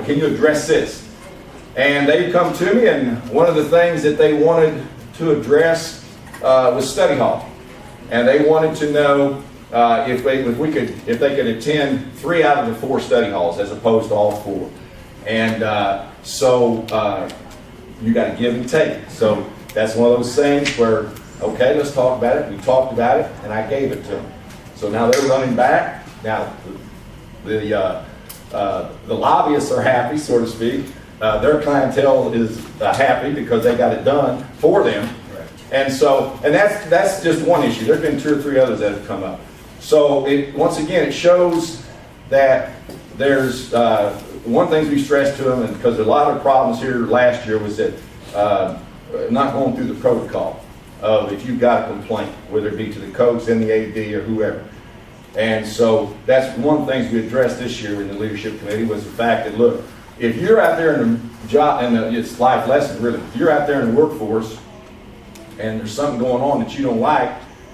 can you address this? And they come to me, and one of the things that they wanted to address was study hall. And they wanted to know if they could attend 3 out of the 4 study halls as opposed to all 4. And so you got to give and take. So that's one of those things where, okay, let's talk about it. We talked about it, and I gave it to them. So now they're running back. Now the lobbyists are happy, so to speak. Their clientele is happy because they got it done for them. And so, and that's just one issue. There's been 2 or 3 others that have come up. So once again, it shows that there's one thing we stressed to them, and because a lot of problems here last year was that not going through the protocol of if you've got a complaint, whether it be to the coach, in the AD, or whoever. And so that's one of the things we addressed this year in the leadership committee was the fact that, look, if you're out there in the job, and it's life lesson really, if you're out there in the workforce and there's something going on that you don't like,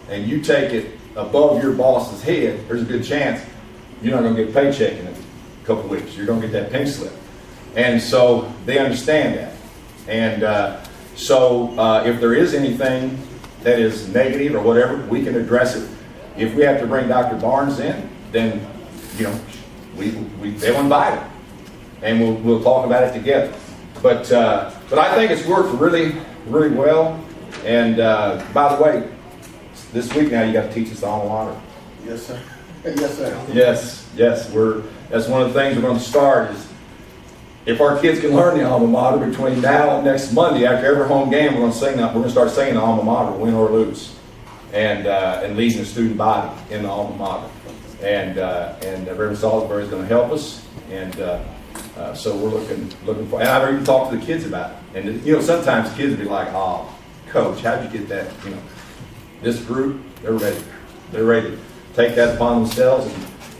and you take it above your boss's head, there's a good chance you're not going to get a paycheck in a couple of weeks. You're going to get that pink slip. And so they understand that. And so if there is anything that is negative or whatever, we can address it. If we have to bring Dr. Barnes in, then, you know, they'll invite him. And we'll talk about it together. But I think it's worked really, really well. And by the way, this week now you got to teach us the alma mater. Yes, sir. Yes, sir. Yes. That's one of the things we're going to start is if our kids can learn the alma mater between now and next Monday after every home game, we're going to sing that. We're going to start singing the alma mater, win or lose, and leading the student body in the alma mater. And Reverend Salisbury is going to help us. And so we're looking for. And I've even talked to the kids about it. And you know, sometimes kids will be like, "Oh, Coach, how'd you get that?" You know, this group, they're ready. They're ready to take that upon themselves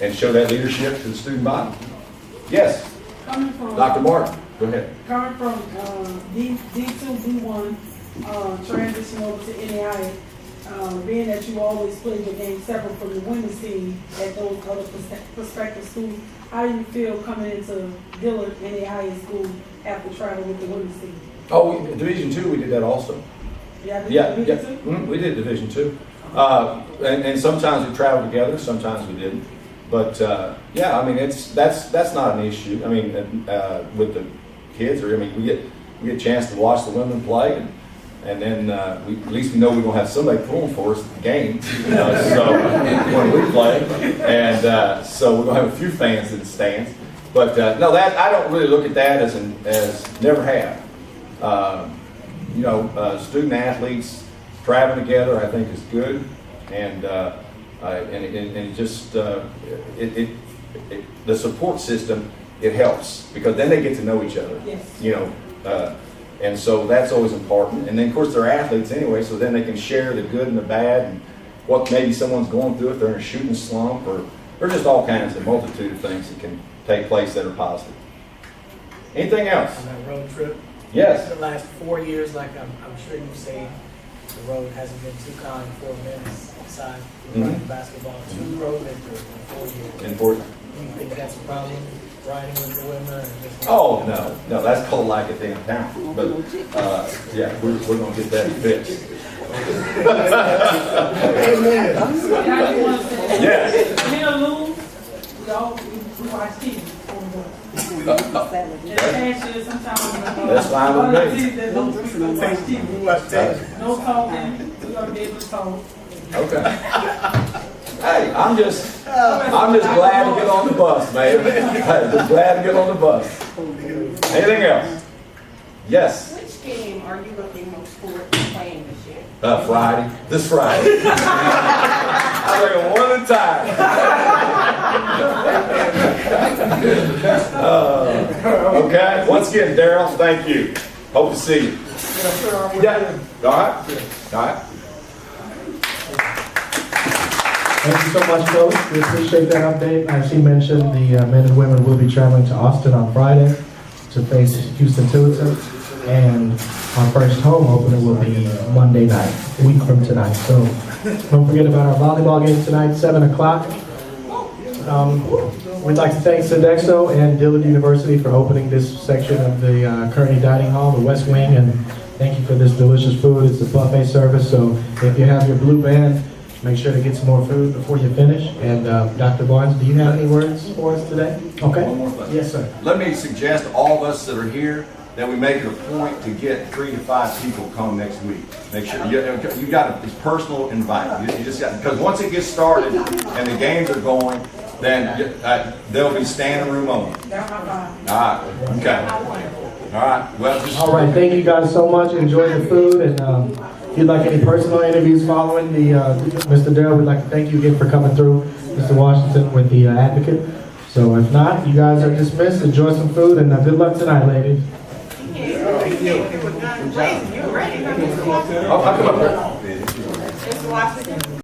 and show that leadership to the student body. Yes, Coming from Dr. Martin, go ahead. Coming from D2, D1, transition over to NAI, being that you always played your game separate from the women's team at those other prospective schools, how do you feel coming into Dillard NAI school after traveling with the women's team? Oh, Division II, we did that also. Yeah. We did Division II. And sometimes we traveled together, sometimes we didn't. But yeah, I mean, that's not an issue. I mean, with the kids, or I mean, we get a chance to watch the women play, and then at least we know we're gonna have somebody pulling for us at the game. So when we play, and so we're gonna have a few fans in the stands. But no, that I don't really look at that as never have. Student athletes traveling together, I think, is good, and it just the support system, it helps because then they get to know each other. Yes. And so that's always important. And then of course they're athletes anyway, so then they can share the good and the bad and what maybe someone's going through if they're in a shooting slump, or there's just all kinds of multitude of things that can take place that are positive. Anything else? On that road trip? Yes. The last 4 years, like I'm sure you say, the road hasn't been too kind for men's side running basketball. 2 road trips in 4 years. Important. Do you think that's a problem, riding with the women? Or just Oh, no, that's called like a thing in town. But yeah, we're going to get that fixed. Yes. Win or lose, we watch TV. That's fine with me. No talking, we're going to be able to talk. Okay. Hey, I'm just glad to get on the bus, man. Hey, just glad to get on the bus. Anything else? Yes. Which game are you looking most forward to playing this year? This Friday. I'm looking one at a time. Okay. Once again, Daryl, thank you. Hope to see you. Yeah. All right. Thank you so much, Coach. We appreciate that update. As he mentioned, the men and women will be traveling to Austin on Friday to face Houston Tillotson, and our first home opener will be Monday night, a week from tonight. So don't forget about our volleyball game tonight, 7 o'clock. We'd like to thank Sodexo and Dillard University for opening this section of the Kearney Dining Hall, the West Wing, and thank you for this delicious food. It's a buffet service, so if you have your blue band, make sure to get some more food before you finish. And Dr. Barnes, do you have any words for us today? Okay. One more thing. Yes, sir. Let me suggest to all of us that are here that we make it a point to get 3 to 5 people come next week. Make sure you got it's personal invite. You just got, because once it gets started and the games are going, then there'll be standing room only. All right. Okay. All right. Well, just All right, thank you guys so much. Enjoy the food, and if you'd like any personal interviews following the Mr. Darrell, we'd like to thank you again for coming through, Mr. Washington, with the Advocate. So if not, you guys are dismissed. Enjoy some food, and good luck tonight, ladies. You're ready. I'll come up here. Mr. Washington.